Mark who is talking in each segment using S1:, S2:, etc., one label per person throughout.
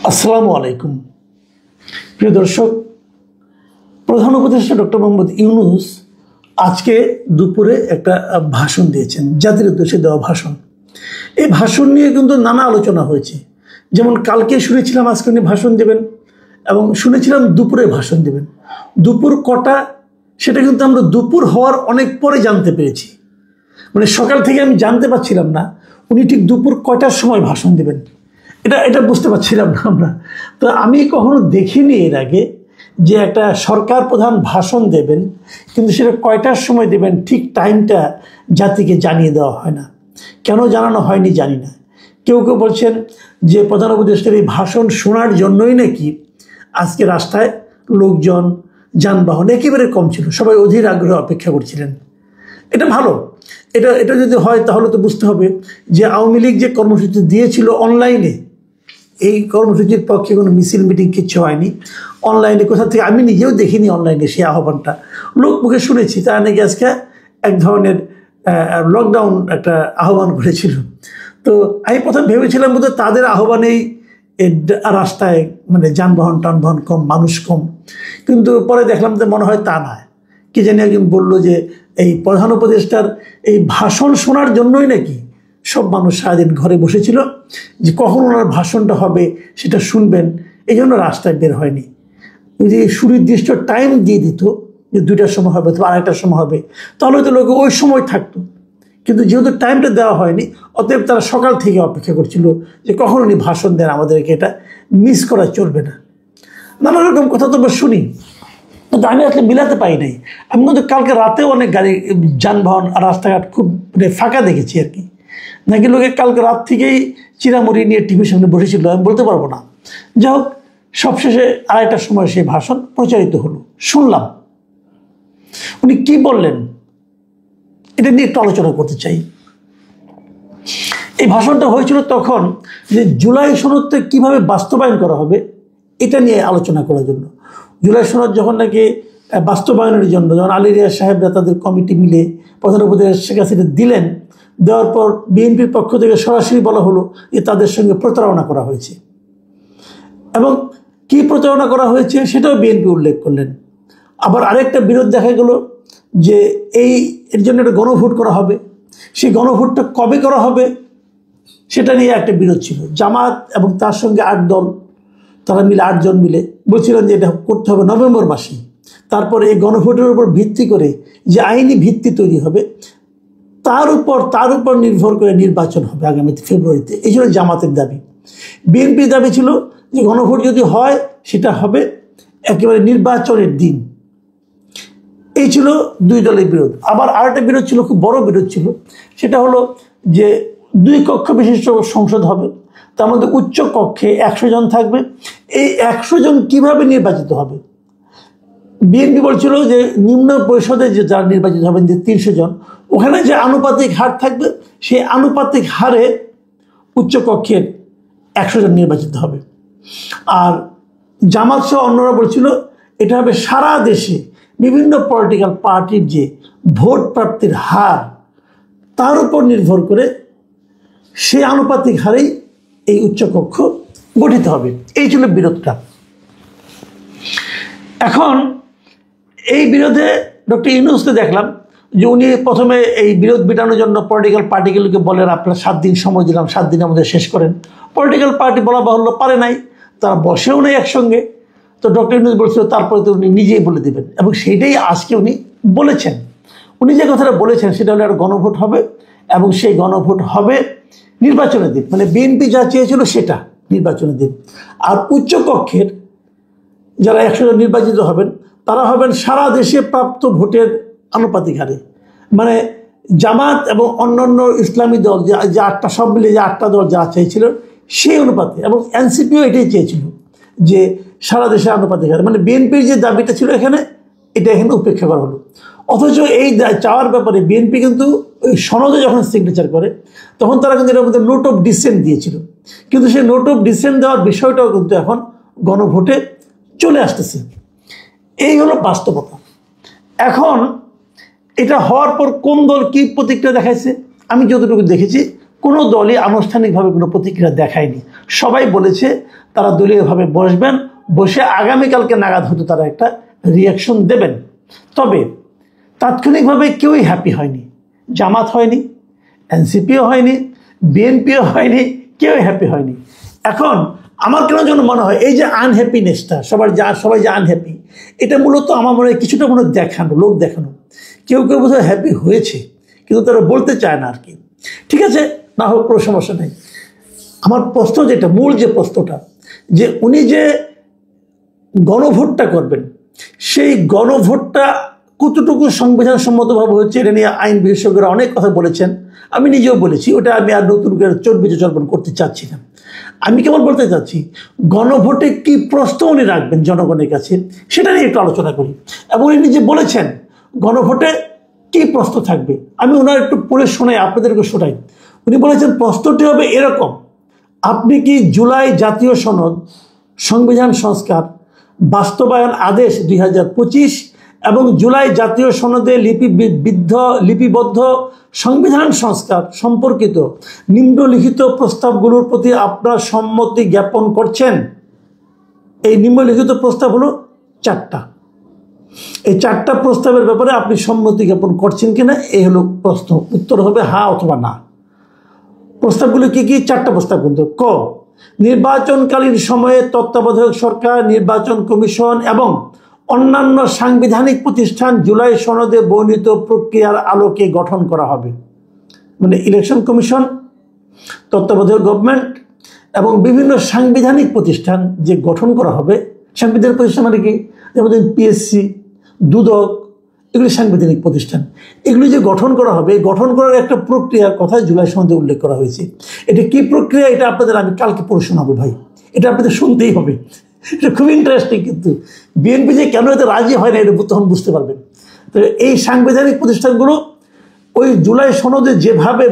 S1: আসসালামু আলাইকুম প্রিয় দর্শক, প্রধান উপদেষ্টা ডক্টর মোহাম্মদ ইউনূস আজকে দুপুরে একটা ভাষণ দিয়েছেন, জাতির উদ্দেশ্যে দেওয়া ভাষণ। এই ভাষণ নিয়ে কিন্তু নানা আলোচনা হয়েছে। যেমন কালকে শুনেছিলাম আজকে উনি ভাষণ দেবেন এবং শুনেছিলাম দুপুরে ভাষণ দেবেন। দুপুর কটা সেটা কিন্তু আমরা দুপুর হওয়ার অনেক পরে জানতে পেরেছি। মানে সকাল থেকে আমি জানতে পারছিলাম না উনি ঠিক দুপুর কয়টার সময় ভাষণ দেবেন, এটা বুঝতে পারছিলাম না আমরা। তো আমি কখনো দেখিনি এর আগে যে একটা সরকার প্রধান ভাষণ দেবেন কিন্তু সেটা কয়টার সময় দেবেন ঠিক টাইমটা জাতিকে জানিয়ে দেওয়া হয় না। কেন জানানো হয়নি জানি না। কেউ কেউ বলছেন যে প্রধান উপদেষ্টার এই ভাষণ শোনার জন্যই নাকি আজকে রাস্তায় লোকজন, যানবাহন একেবারে কম ছিল, সবাই অধীর আগ্রহে অপেক্ষা করছিলেন। এটা ভালো। এটা যদি হয় তাহলে তো বুঝতে হবে যে আওয়ামী লীগ যে কর্মসূচি দিয়েছিল অনলাইনে, এই কর্মসূচির পক্ষে কোনো মিছিল মিটিং কিচ্ছু হয়নি। অনলাইনে কোথা থেকে আমি নিজেও দেখিনি অনলাইনে সেই আহ্বানটা, লোক মুখে শুনেছি। তারা নাকি আজকে এক ধরনের লকডাউন একটা আহ্বান করেছিল। তো আমি প্রথম ভেবেছিলাম বোধহয় তাদের আহ্বানেই রাস্তায় মানে যানবাহন টানবাহন কম, মানুষ কম। কিন্তু পরে দেখলাম যে মনে হয় তা নয়। কি জানি একজন বলল যে এই প্রধান উপদেষ্টার এই ভাষণ শোনার জন্যই নাকি সব মানুষ সারাদিন ঘরে বসেছিল, যে কখন ওনার ভাষণটা হবে সেটা শুনবেন, এই জন্য রাস্তায় বের হয়নি। যদি সুনির্দিষ্ট টাইম দিয়ে দিত যে 2টার সময় হবে অথবা 2:30টার সময় হবে, তাহলে তো লোকে ওই সময় থাকতো। কিন্তু যেহেতু টাইমটা দেওয়া হয়নি, অতএব তারা সকাল থেকে অপেক্ষা করছিল যে কখন উনি ভাষণ দেন, আমাদেরকে এটা মিস করা চলবে না। নানা রকম কথা তো আমরা শুনি, কিন্তু আমি আসলে মিলাতে পারি নাই। আমি কিন্তু কালকে রাতেও অনেক গাড়ি, যানবাহন আর রাস্তাঘাট খুব মানে ফাঁকা দেখেছি আর কি। নাকি লোকে কালকে রাত থেকেই চিরামুড়ি নিয়ে টিভির সামনে বসেছিল, আমি বলতে পারবো না। যাই হোক, সবশেষে 2:30টার সময় সেই ভাষণ প্রচারিত হলো, শুনলাম। উনি কি বললেন এটা নিয়ে একটু আলোচনা করতে চাই। এই ভাষণটা হয়েছিল তখন যে জুলাই সনদটা কীভাবে বাস্তবায়ন করা হবে এটা নিয়ে আলোচনা করার জন্য। জুলাই সনদ যখন নাকি বাস্তবায়নের জন্য যখন আলী রিয়াজ সাহেবরা তাদের কমিটি মিলে প্রধান উপদেষ্টার কাছে দিলেন, দেওয়ার পর বিএনপির পক্ষ থেকে সরাসরি বলা হলো যে তাদের সঙ্গে প্রতারণা করা হয়েছে। এবং কি প্রতারণা করা হয়েছে সেটাও বিএনপি উল্লেখ করলেন। আবার আরেকটা বিরোধ দেখা গেল যে এর জন্য একটা গণভোট করা হবে। সেই গণভোটটা কবে করা হবে সেটা নিয়ে একটা বিরোধ ছিল। জামাত এবং তার সঙ্গে 8 দল, তারা মিলে 8 জন মিলে বলছিলেন যে এটা করতে হবে নভেম্বর মাসে। তারপর এই গণভোটের উপর ভিত্তি করে যে আইনি ভিত্তি তৈরি হবে তার উপর নির্ভর করে নির্বাচন হবে আগামী ফেব্রুয়ারিতে। এই ছিল জামাতের দাবি। বিএনপির দাবি ছিল যে গণভোট যদি হয় সেটা হবে একেবারে নির্বাচনের দিন। এই ছিল 2 দলের বিরোধ। আবার আরেকটা বিরোধ ছিল, খুব বড় বিরোধ ছিল, সেটা হলো যে 2 কক্ষ বিশিষ্ট সংসদ হবে, তার মধ্যে উচ্চ কক্ষে 100 জন থাকবে। এই 100 জন কিভাবে নির্বাচিত হবে? বিএনপি বলছিল যে নিম্ন পরিষদে যে যারা নির্বাচিত হবেন যে 300 জন, ওখানে যে আনুপাতিক হার থাকবে সেই আনুপাতিক হারে উচ্চকক্ষের 100 জন নির্বাচিত হবে। আর জামাত সহ অন্যরা বলছিল এটা হবে সারা দেশে বিভিন্ন পলিটিক্যাল পার্টির যে ভোট প্রাপ্তির হার তার উপর নির্ভর করে সেই আনুপাতিক হারেই এই উচ্চকক্ষ গঠিত হবে। এই ছিল বিরোধটা। এখন এই বিরোধে ডক্টর ইউনূসকে দেখলাম যে উনি প্রথমে এই বিরোধ মেটানোর জন্য পলিটিক্যাল পার্টিগুলোকে বলেন আপনারা 7 দিন সময় দিলাম, 7 দিনের মধ্যে শেষ করেন। পলিটিক্যাল পার্টি বলা বাহুল্য পারে নাই, তারা বসেও নেই একসঙ্গে। তো ডক্টর ইউনূস বলছিল তারপরে তো উনি নিজেই বলে দেবেন, এবং সেইটাই আজকে উনি বলেছেন। উনি যে কথাটা বলেছেন সেটা হলো একটা গণভোট হবে, এবং সেই গণভোট হবে নির্বাচনের দিন, মানে বিএনপি যা চেয়েছিল সেটা নির্বাচনের দিন। আর উচ্চকক্ষের যারা 100 জন নির্বাচিত হবেন তারা হবেন সারা দেশে প্রাপ্ত ভোটের আনুপাতিক হারে। মানে জামাত এবং অন্যান্য ইসলামী দল যে 8টা, সব মিলে যে 8টা দল যা চেয়েছিল সেই অনুপাতে, এবং এনসিপিও এটাই চেয়েছিল যে সারা দেশে আনুপাতিক হারে। মানে বিএনপির যে দাবিটা ছিল এখানে উপেক্ষা করা হলো। অথচ এই চাওয়ার ব্যাপারে বিএনপি কিন্তু ওই সনদে যখন সিগনেচার করে তখন তারা কিন্তু এটার মধ্যে নোট অফ ডিসেন্ট দিয়েছিল, কিন্তু সেই নোট অফ ডিসেন্ট দেওয়ার বিষয়টাও কিন্তু এখন গণভোটে চলে আসতেছে। এই হলো বাস্তবতা। এখন এটা হওয়ার পর কোন দল কি প্রতিক্রিয়া দেখাইছে, আমি যতটুকু দেখেছি কোনো দলই আনুষ্ঠানিকভাবে কোনো প্রতিক্রিয়া দেখায়নি। সবাই বলেছে তারা দলীয়ভাবে বসবেন, বসে আগামীকালকে নাগাদ হয়তো তারা একটা রিয়াকশন দেবেন। তবে তাৎক্ষণিকভাবে কেউই হ্যাপি হয়নি, জামাত হয়নি, এনসিপিও হয়নি, বিএনপিও হয়নি, কেউই হ্যাপি হয়নি। এখন আমার কেন যেন মনে হয় এই যে আনহ্যাপিনেসটা সবাই যে আনহ্যাপি, এটা মূলত আমার মনে হয় কিছুটা মনে দেখানো, লোক দেখানো। কেউ কেউ বোধহয় হ্যাপি হয়েছে কিন্তু তারা বলতে চায় না আর কি। ঠিক আছে, না হোক, কোনো সমস্যা নেই। আমার প্রশ্ন যেটা, মূল যে প্রশ্নটা, যে উনি যে গণভোটটা করবেন, সেই গণভোটটা কতটুকু সংবিধান সম্মতভাবে হচ্ছে, এটা নিয়ে আইন বিশেষজ্ঞরা অনেক কথা বলেছেন, আমি নিজেও বলেছি। ওটা আমি আর নতুন করে চর্বণ করতে চাচ্ছি না। আমি কেবল বলতে চাচ্ছি গণভোটে কি প্রশ্ন উনি রাখবেন জনগণের কাছে, সেটা নিয়ে একটু আলোচনা করি। এবং উনি নিজে বলেছেন গণভোটে কি প্রশ্ন থাকবে, আমি ওনার একটু পড়ে শোনাই, আপনাদেরকে শোনাই। উনি বলেছেন প্রশ্নটি হবে এরকম: আপনি কি জুলাই জাতীয় সনদ, সংবিধান সংস্কার, বাস্তবায়ন আদেশ 2025 এবং জুলাই জাতীয় সনদে লিপিবদ্ধ সংবিধান সংস্কার সম্পর্কিত নিম্নলিখিত প্রস্তাবগুলোর প্রতি আপনার সম্মতি জ্ঞাপন করছেন? এই নিম্নলিখিত প্রস্তাব হলো 4টা। এই 4টা প্রস্তাবের ব্যাপারে আপনি সম্মতি জ্ঞাপন করছেন কিনা, এই হলো প্রশ্ন। উত্তর হবে হ্যাঁ অথবা না। প্রস্তাবগুলো কি কি? 4টা প্রস্তাব কিন্তু। ক, নির্বাচনকালীন সময়ে তত্ত্বাবধায়ক সরকার, নির্বাচন কমিশন এবং অন্যান্য সাংবিধানিক প্রতিষ্ঠান জুলাই সনদে বর্ণিত প্রক্রিয়ার আলোকে গঠন করা হবে। মানে ইলেকশন কমিশন, তত্ত্বাবধায়ক গভর্নমেন্ট এবং বিভিন্ন সাংবিধানিক প্রতিষ্ঠান যে গঠন করা হবে। সাংবিধানিক প্রতিষ্ঠান মানে কি? যেমন পিএসসি, দুদক, এগুলি সাংবিধানিক প্রতিষ্ঠান। এগুলি যে গঠন করা হবে, গঠন করার একটা প্রক্রিয়ার কথা জুলাই সনদে উল্লেখ করা হয়েছে। এটা কি প্রক্রিয়া, এটা আপনাদের আমি কালকে পড়ে শোনাবো ভাই, এটা আপনাদের শুনতেই হবে। এটা খুব ইন্টারেস্টিং। কিন্তু বিএনপি যে কেন এতে রাজি হয় না, এটা তখন বুঝতে পারবেন। তো এই সাংবিধানিক প্রতিষ্ঠানগুলো ওই জুলাই সনদে যেভাবে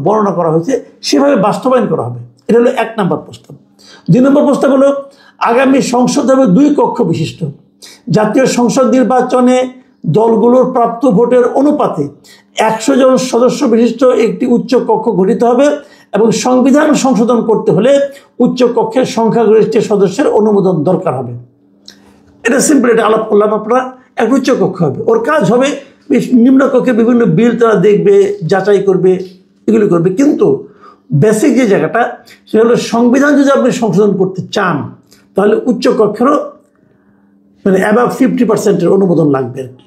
S1: বর্ণনা করা হয়েছে সেভাবে বাস্তবায়ন করা হবে। এটা হলো 1 নম্বর প্রস্তাব। 2 নম্বর প্রস্তাব হলো আগামী সংসদ হবে 2 কক্ষ বিশিষ্ট। জাতীয় সংসদ নির্বাচনে দলগুলোর প্রাপ্ত ভোটের অনুপাতে 100 জন সদস্য বিশিষ্ট একটি উচ্চ কক্ষ গঠিত হবে এবং সংবিধান সংশোধন করতে হলে উচ্চ কক্ষের সংখ্যাগরিষ্ঠ সদস্যের অনুমোদন দরকার হবে। এটা সিম্পল, এটা আলাপ করলাম। আপনারা এক উচ্চ কক্ষ হবে, ওর কাজ হবে নিম্ন কক্ষে বিভিন্ন বিল তারা দেখবে, যাচাই করবে, এগুলি করবে। কিন্তু বেসিক যে জায়গাটা, সেটা হলো সংবিধান যদি আপনি সংশোধন করতে চান তাহলে উচ্চ কক্ষেরও মানে অ্যাবাভ 50% অনুমোদন লাগবে আর কি।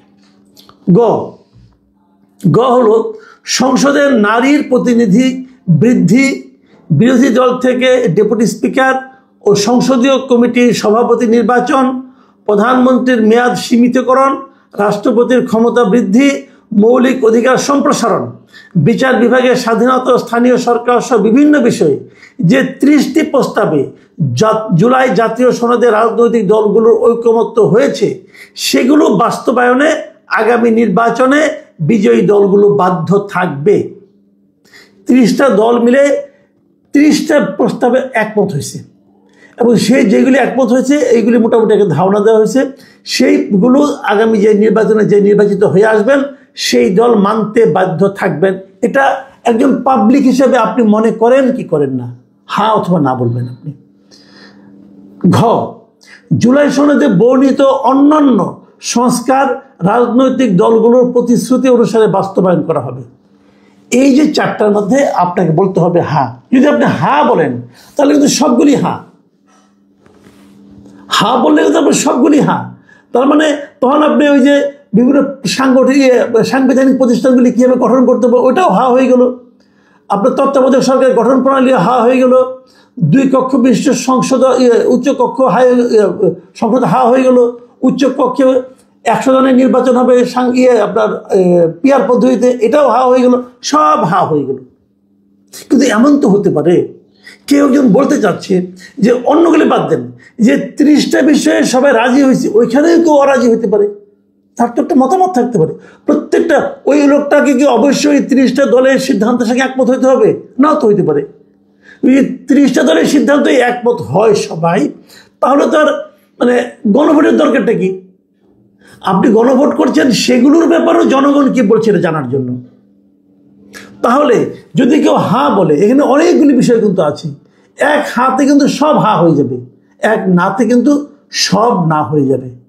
S1: গ হলো সংসদের নারীর প্রতিনিধি বৃদ্ধি, বিরোধী দল থেকে ডেপুটি স্পিকার ও সংসদীয় কমিটির সভাপতি নির্বাচন, প্রধানমন্ত্রীর মেয়াদ সীমিতকরণ, রাষ্ট্রপতির ক্ষমতা বৃদ্ধি, মৌলিক অধিকার সম্প্রসারণ, বিচার বিভাগের স্বাধীনতা, স্থানীয় সরকার সহ বিভিন্ন বিষয়ে যে 30টি প্রস্তাবে জুলাই জাতীয় সনদে রাজনৈতিক দলগুলোর ঐকমত্য হয়েছে, সেগুলো বাস্তবায়নে আগামী নির্বাচনে বিজয়ী দলগুলো বাধ্য থাকবে। 30টা দল মিলে 30টা প্রস্তাবে একমত হয়েছে এবং সেই যেগুলি একমত হয়েছে এইগুলি মোটামুটি একটা ধারণা দেওয়া হয়েছে। সেইগুলো আগামী যে নির্বাচনে যে নির্বাচিত হয়ে আসবেন সেই দল মানতে বাধ্য থাকবেন। এটা একজন পাবলিক হিসেবে আপনি মনে করেন কি করেন না? হ্যাঁ অথবা না বলবেন আপনি। ঘ, জুলাই সনদে বর্ণিত অন্যান্য সংস্কার রাজনৈতিক দলগুলোর প্রতিশ্রুতি অনুসারে বাস্তবায়ন করা হবে। এই যে 4টার মধ্যে আপনাকে বলতে হবে হ্যাঁ। যদি আপনি হ্যাঁ বলেন তাহলে কিন্তু সবগুলি হ্যাঁ। হ্যাঁ বললে কিন্তু আপনি সবগুলি হ্যাঁ। তার মানে তখন আপনি ওই যে বিভিন্ন সাংবিধানিক প্রতিষ্ঠানগুলি কীভাবে গঠন করতে হবে ওইটাও হ্যাঁ হয়ে গেল। আপনার তত্ত্বাবধায়ক সরকারের গঠন প্রণালী হ্যাঁ হয়ে গেল। 2 কক্ষ বিশিষ্ট সংসদ উচ্চ কক্ষ সংসদ হ্যাঁ হয়ে গেল। উচ্চ কক্ষে 100 জনের নির্বাচন হবে আপনার পিআর পদ্ধতিতে, এটাও হা হয়ে গেল। সব হা হয়ে গেল। কিন্তু এমন তো হতে পারে কেউ একজন বলতে চাচ্ছে যে অন্যগুলি বাদ দেন, যে 30টা বিষয়ে সবাই রাজি হয়েছে ওইখানেও কেউ অরাজি হতে পারে, তার তো একটা মতামত থাকতে পারে। প্রত্যেকটা ওই লোকটাকে কি অবশ্যই 30টা দলের সিদ্ধান্তের সঙ্গে একমত হইতে হবে? নাও তো হইতে পারে। 30টা দলের সিদ্ধান্ত একমত হয় সবাই, তাহলে তার মানে গণভোটের দরকারটা কি? আপনি গণভোট করছেন সেগুলোর ব্যাপারেও জনগণ কি বলছে এটা জানার জন্য। তাহলে যদি কেউ হ্যাঁ বলে, এখানে অনেকগুলি বিষয় কিন্তু আছে, এক হাতে কিন্তু সব হা হয়ে যাবে, এক নাতে কিন্তু সব না হয়ে যাবে।